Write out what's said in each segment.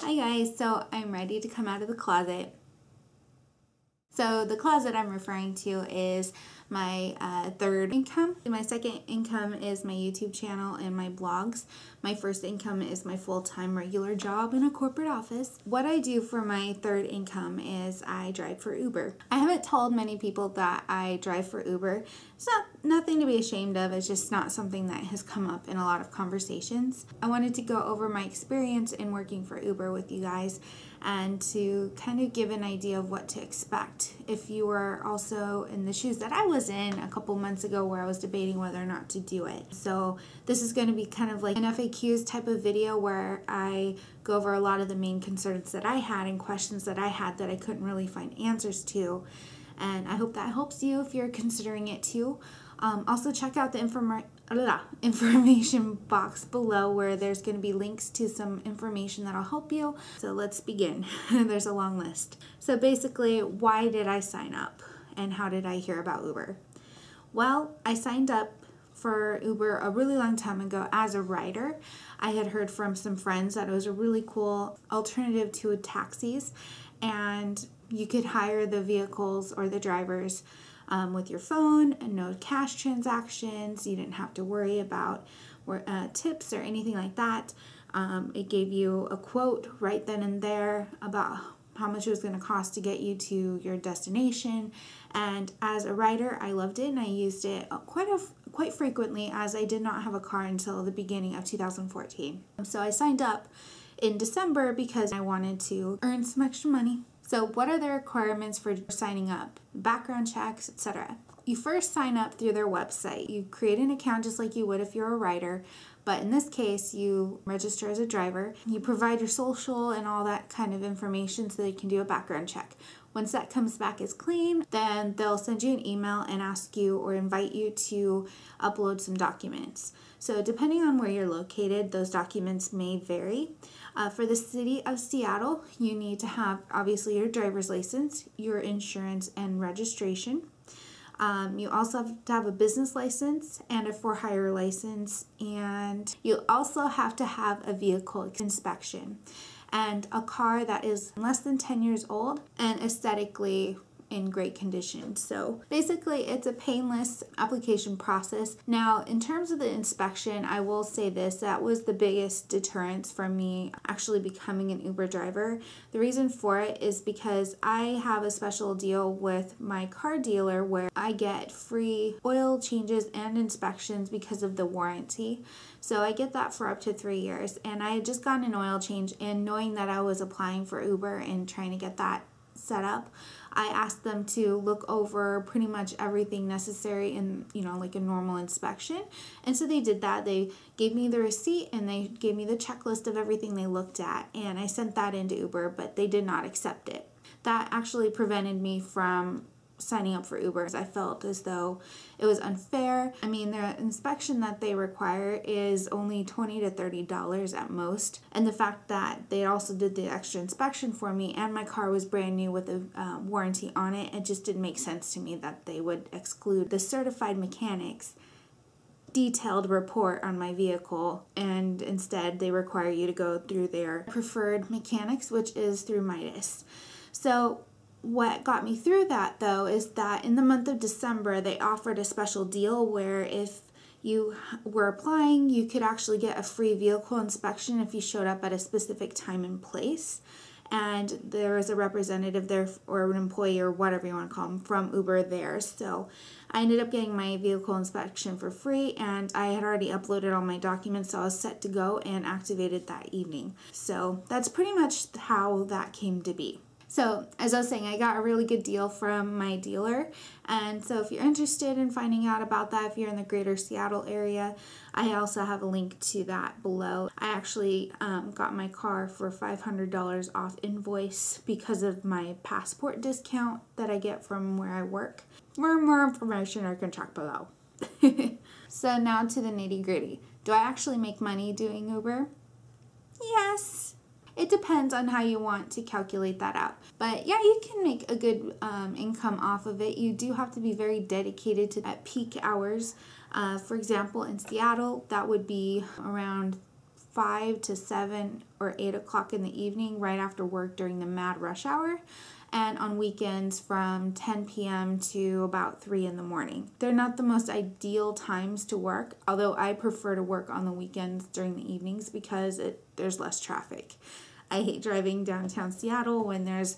Hi guys, so I'm ready to come out of the closet. So the closet I'm referring to is my third income. My second income is my YouTube channel and my blogs. My first income is my full-time regular job in a corporate office. What I do for my third income is I drive for Uber. I haven't told many people that I drive for Uber. It's nothing to be ashamed of. It's just not something that has come up in a lot of conversations. I wanted to go over my experience in working for Uber with you guys and to kind of give an idea of what to expect if you were also in the shoes that I was in a couple months ago where I was debating whether or not to do it. So this is going to be kind of like an FAQs type of video where I go over a lot of the main concerns that I had and questions that I had that I couldn't really find answers to. And I hope that helps you if you're considering it too. Also check out the information box below where there's going to be links to some information that'll help you. So let's begin. There's a long list. So basically, why did I sign up and how did I hear about Uber? Well, I signed up for Uber a really long time ago as a rider. I had heard from some friends that it was a really cool alternative to taxis, and you could hire the vehicles or the drivers with your phone and no cash transactions. You didn't have to worry about tips or anything like that. It gave you a quote right then and there about how much it was going to cost to get you to your destination. And as a rider, I loved it and I used it quite frequently, as I did not have a car until the beginning of 2014. So I signed up in December because I wanted to earn some extra money. So what are the requirements for signing up? Background checks, etc. You first sign up through their website. You create an account just like you would if you're a rider, but in this case, you register as a driver. You provide your social and all that kind of information so they can do a background check. Once that comes back as clean, then they'll send you an email and ask you or invite you to upload some documents. So depending on where you're located, those documents may vary. For the city of Seattle, you need to have obviously your driver's license, your insurance and registration. You also have to have a business license and a for-hire license, and you also have to have a vehicle inspection and a car that is less than 10 years old and aesthetically in great condition. So basically it's a painless application process. Now in terms of the inspection, I will say this, that was the biggest deterrence for me actually becoming an Uber driver. The reason for it is because I have a special deal with my car dealer where I get free oil changes and inspections because of the warranty. So I get that for up to 3 years, and I had just gotten an oil change, and knowing that I was applying for Uber and trying to get that set up, I asked them to look over pretty much everything necessary in, like a normal inspection. And so they did that. They gave me the receipt and they gave me the checklist of everything they looked at, and I sent that into Uber, but they did not accept it. That actually prevented me from signing up for Uber. I felt as though it was unfair. I mean, the inspection that they require is only $20 to $30 at most, and the fact that they also did the extra inspection for me and my car was brand new with a warranty on it, it just didn't make sense to me that they would exclude the certified mechanics detailed report on my vehicle, and instead they require you to go through their preferred mechanics, which is through Midas. So what got me through that though is that in the month of December they offered a special deal where if you were applying, you could actually get a free vehicle inspection if you showed up at a specific time and place. And there was a representative there, or an employee, or whatever you want to call them, from Uber there. So I ended up getting my vehicle inspection for free, and I had already uploaded all my documents, so I was set to go and activated that evening. So that's pretty much how that came to be. So as I was saying, I got a really good deal from my dealer, and so if you're interested in finding out about that, if you're in the greater Seattle area, I also have a link to that below. I actually got my car for $500 off invoice because of my passport discount that I get from where I work. For more information, I can check below. So now to the nitty-gritty. Do I actually make money doing Uber? Yes. It depends on how you want to calculate that out. But yeah, you can make a good income off of it. You do have to be very dedicated to at peak hours. For example, in Seattle, that would be around 5 to 7 or 8 o'clock in the evening right after work during the mad rush hour, and on weekends from 10 p.m. to about 3 in the morning. They're not the most ideal times to work, although I prefer to work on the weekends during the evenings because there's less traffic. I hate driving downtown Seattle when there's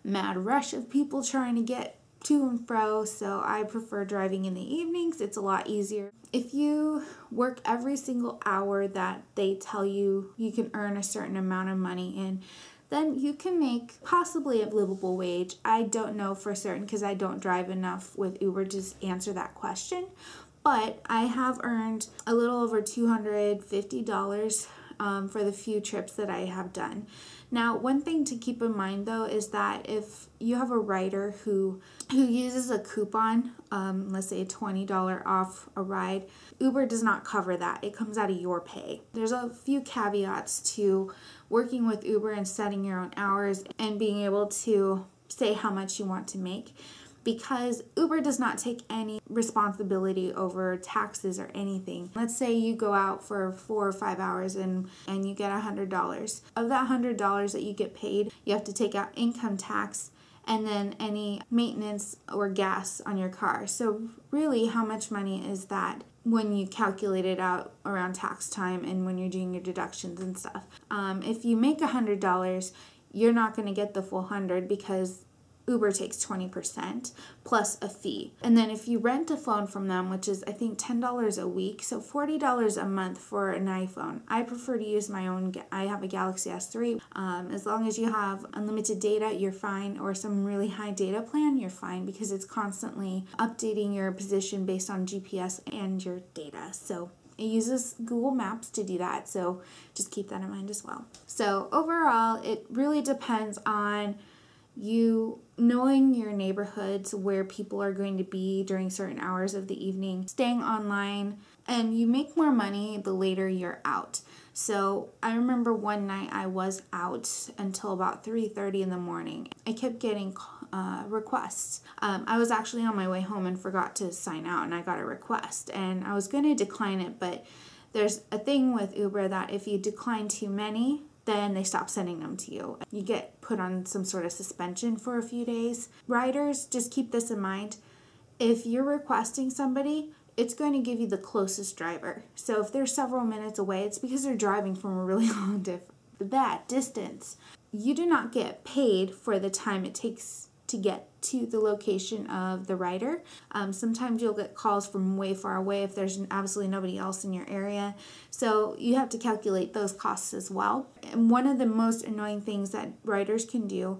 mad rush of people trying to get to and fro, so I prefer driving in the evenings. It's a lot easier. If you work every single hour that they tell you you can earn a certain amount of money in, then you can make possibly a livable wage. I don't know for certain because I don't drive enough with Uber to answer that question, but I have earned a little over $250 for the few trips that I have done. Now, one thing to keep in mind though is that if you have a rider who uses a coupon, let's say $20 off a ride, Uber does not cover that. It comes out of your pay. There's a few caveats to working with Uber and setting your own hours and being able to say how much you want to make, because Uber does not take any responsibility over taxes or anything. Let's say you go out for 4 or 5 hours and you get $100. Of that $100 that you get paid, you have to take out income tax and then any maintenance or gas on your car. So really, how much money is that when you calculate it out around tax time and when you're doing your deductions and stuff? If you make $100, you're not going to get the full 100 because Uber takes 20% plus a fee. And then if you rent a phone from them, which is I think $10 a week, so $40 a month for an iPhone. I prefer to use my own. I have a Galaxy S3. As long as you have unlimited data, you're fine, or some really high data plan, you're fine, because it's constantly updating your position based on GPS and your data. So it uses Google Maps to do that, so just keep that in mind as well. So overall, it really depends on you knowing your neighborhoods where people are going to be during certain hours of the evening, staying online, and you make more money the later you're out. So I remember one night I was out until about 3:30 in the morning. I kept getting requests. I was actually on my way home and forgot to sign out, and I got a request, and I was going to decline it, but there's a thing with Uber that if you decline too many, then they stop sending them to you. You get put on some sort of suspension for a few days. Riders, just keep this in mind. If you're requesting somebody, it's going to give you the closest driver. So if they're several minutes away, it's because they're driving from a really long distance. You do not get paid for the time it takes to get to the location of the rider. Sometimes you'll get calls from way far away if there's absolutely nobody else in your area. So you have to calculate those costs as well. And one of the most annoying things that riders can do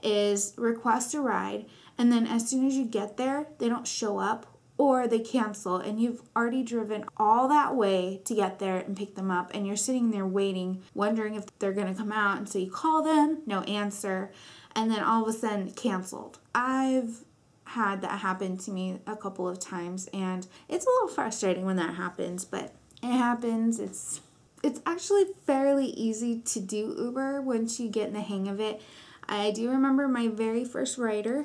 is request a ride, and then as soon as you get there, they don't show up or they cancel, and you've already driven all that way to get there and pick them up, and you're sitting there waiting, wondering if they're going to come out, and so you call them, no answer, and then all of a sudden canceled. I've had that happen to me a couple of times, and it's a little frustrating when that happens, but it happens. It's actually fairly easy to do Uber once you get in the hang of it. I do remember my very first rider.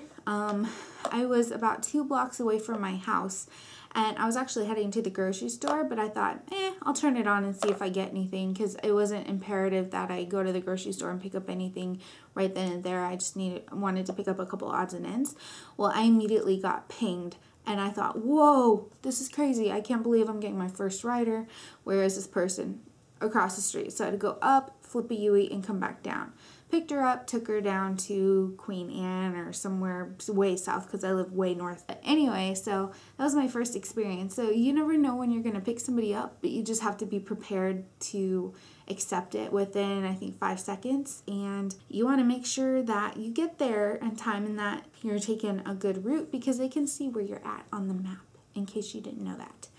I was about 2 blocks away from my house, and I was actually heading to the grocery store, but I thought, I'll turn it on and see if I get anything, because it wasn't imperative that I go to the grocery store and pick up anything right then and there. I just wanted to pick up a couple odds and ends. Well, I immediately got pinged, and I thought, whoa, this is crazy. I can't believe I'm getting my first rider. Where is this person? Across the street. So I had to go up, flip a U-turn, and come back down. Picked her up, took her down to Queen Anne or somewhere way south because I live way north. But anyway, so that was my first experience. So you never know when you're going to pick somebody up, but you just have to be prepared to accept it within, I think, 5 seconds. And you want to make sure that you get there in time and that you're taking a good route, because they can see where you're at on the map, in case you didn't know that.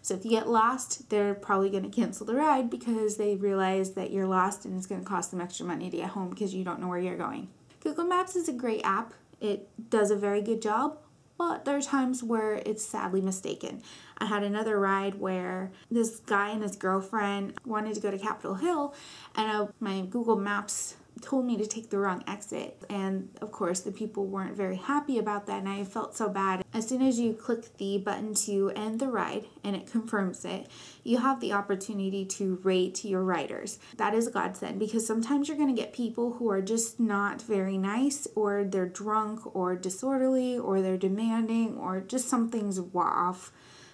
So if you get lost, they're probably going to cancel the ride because they realize that you're lost and it's going to cost them extra money to get home because you don't know where you're going. Google Maps is a great app. It does a very good job, but there are times where it's sadly mistaken. I had another ride where this guy and his girlfriend wanted to go to Capitol Hill, and my Google Maps told me to take the wrong exit. And of course, the people weren't very happy about that, and I felt so bad. As soon as you click the button to end the ride and it confirms it, you have the opportunity to rate your riders. That is a godsend, because sometimes you're going to get people who are just not very nice, or they're drunk or disorderly, or they're demanding, or just something's off.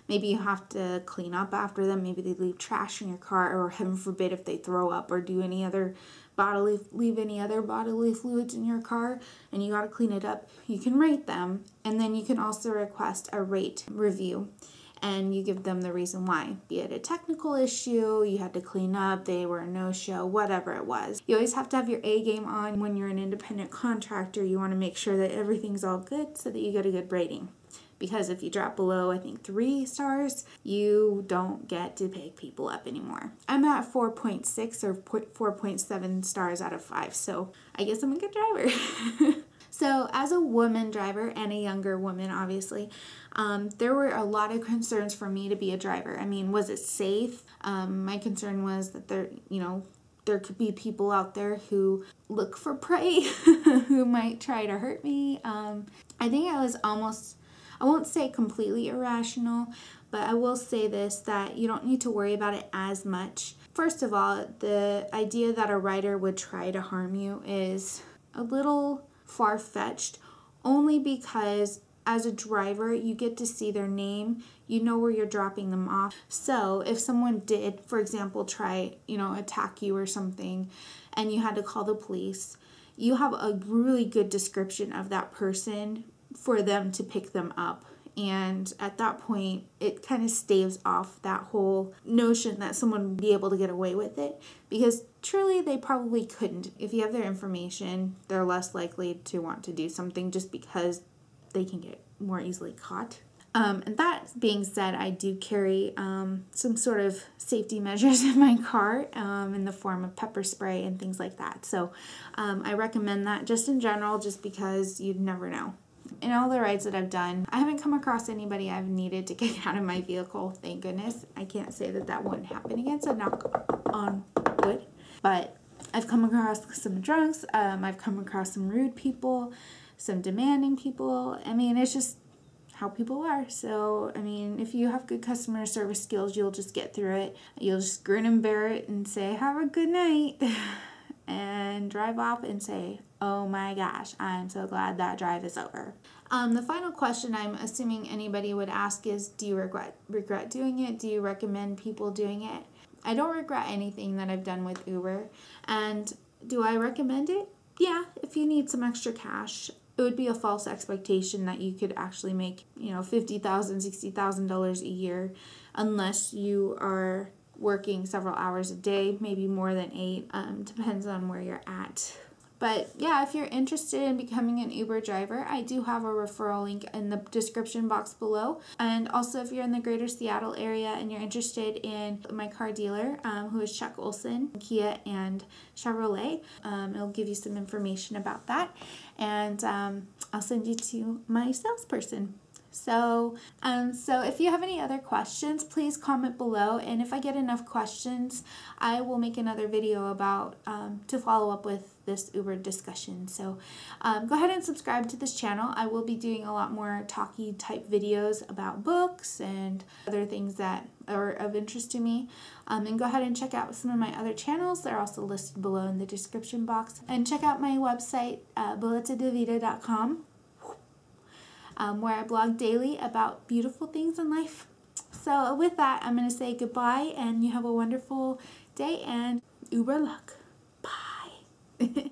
Maybe you have to clean up after them. Maybe they leave trash in your car, or heaven forbid if they throw up or do any other leave any other bodily fluids in your car, and you got to clean it up. You can rate them, and then you can also request a rate review, and you give them the reason why. Be it a technical issue, you had to clean up, they were a no-show, whatever it was. You always have to have your A game on when you're an independent contractor. You want to make sure that everything's all good so that you get a good rating. Because if you drop below, I think 3 stars, you don't get to pick people up anymore. I'm at 4.6 or 4.7 stars out of 5, so I guess I'm a good driver. So as a woman driver, and a younger woman, obviously, there were a lot of concerns for me to be a driver. I mean, was it safe? My concern was that there could be people out there who look for prey, who might try to hurt me. I think I was almost, I won't say completely irrational, but I will say this, that you don't need to worry about it as much. First of all, the idea that a rider would try to harm you is a little far-fetched, only because as a driver, you get to see their name, you know where you're dropping them off. So if someone did, for example, try, attack you or something, and you had to call the police, you have a really good description of that person for them to pick them up. And at that point, it kind of staves off that whole notion that someone would be able to get away with it, because truly they probably couldn't. If you have their information, they're less likely to want to do something just because they can get more easily caught. And that being said, I do carry some sort of safety measures in my car in the form of pepper spray and things like that. So I recommend that just in general, just because you'd never know. In all the rides that I've done, I haven't come across anybody I've needed to get out of my vehicle, thank goodness. I can't say that that wouldn't happen again, so knock on wood. But I've come across some drunks, I've come across some rude people, some demanding people. I mean, it's just how people are. So, I mean, if you have good customer service skills, you'll just get through it. You'll just grin and bear it and say, have a good night, and drive off and say, oh my gosh, I'm so glad that drive is over. The final question I'm assuming anybody would ask is, do you regret doing it? Do you recommend people doing it? I don't regret anything that I've done with Uber. And do I recommend it? Yeah, if you need some extra cash. It would be a false expectation that you could actually make, $50,000, $60,000 a year, unless you are working several hours a day, maybe more than 8, depends on where you're at. But yeah, if you're interested in becoming an Uber driver, I do have a referral link in the description box below. And also, if you're in the greater Seattle area and you're interested in my car dealer, who is Chuck Olson, Kia and Chevrolet, it'll give you some information about that. And I'll send you to my salesperson. So if you have any other questions, please comment below, and if I get enough questions, I will make another video about to follow up with this Uber discussion. So go ahead and subscribe to this channel. I will be doing a lot more talky type videos about books and other things that are of interest to me. And go ahead and check out some of my other channels. They're also listed below in the description box. And check out my website, boletadevita.com. Where I blog daily about beautiful things in life. So with that, I'm going to say goodbye, and you have a wonderful day, and Uber luck. Bye.